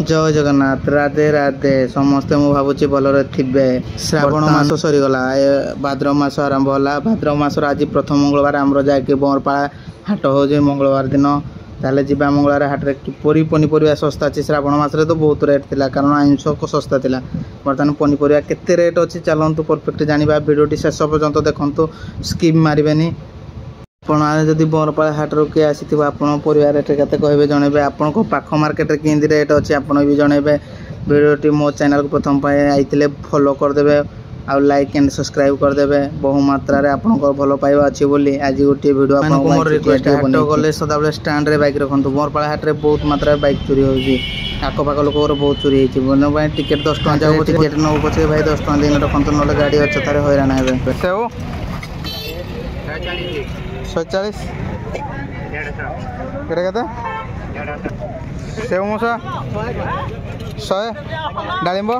जय जगन्नाथ राधे राधे समस्ते मु भावुची भलरे थिबे। श्रावण मास सरीगला भाद्रव मास आरंभ होला। भाद्रव मास आज प्रथम मंगलवार आमर जाके बरपाड़ा हाट हो मंगलवार दिन ताले जीवा मंगलवार हाट रे किपरि पनीपरिया सस्ता अछि। श्रावण मास रे तो बहुत रेट थिला कारण आइंस को सस्ता थिला। बर्तमान पनीपरिया केते रेट अछि चलंतु परफेक्ट जानिबा। वीडियोटी शेष पर्यंत देखंतु स्किप मारिबेनी। आपड़ जदि बरपाड़ा हाटर किए आसी आपण परिवार रेट के कहे जनइबे। आपण को पाख मार्केट में किंदी रेट अच्छी आपड़ भी जनइबे। वीडियोटी मो चैनल को प्रथम आईते फॉलो करदे आउ लाइक एंड सब्सक्राइब करदे। बहु मात्रा रे आपण को भल पाइबा अच्छी बोली आज गोटे वीडियो गले सदा स्टैंड रे बाइक रखु। बरपाड़ा हाट में बहुत मात्रा बाइक चोरी होगी। आखपाख लोक बहुत चोरी होती। टिकेट 10 टका जाऊ टिकेट नौ पचे भाई 10 टका दिन रखु ना गाड़ी अच्छे तार हैरान हे। 140 केटे सेव मशा 100 डालिंब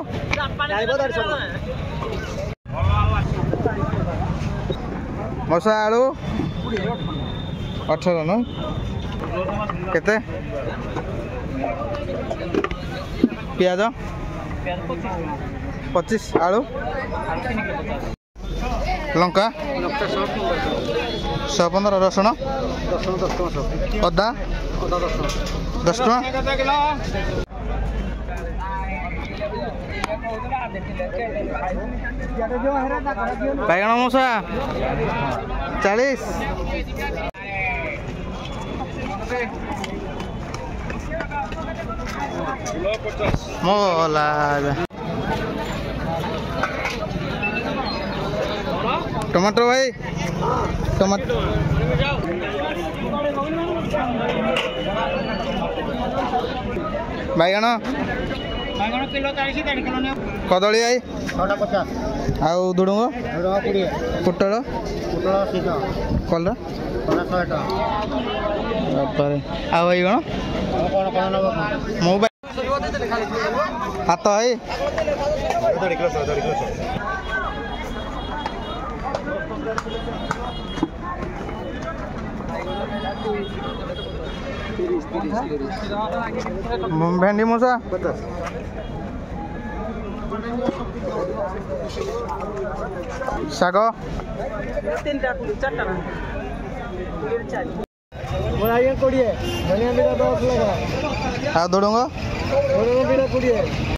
मशा आलू 18 न केते पियाज 25 आलू लंका 115 रसुण अदा 10 टका बैगण मशा 40 मोला टमाटर भाई टमाटर बैगण किलो 40 कदली आई 50 आउ दुडुंग पुटल कलरा 100 टका आ बैगण मो हाथ है भेंडी मशा 50 शाग 20 आ दुडुंग 20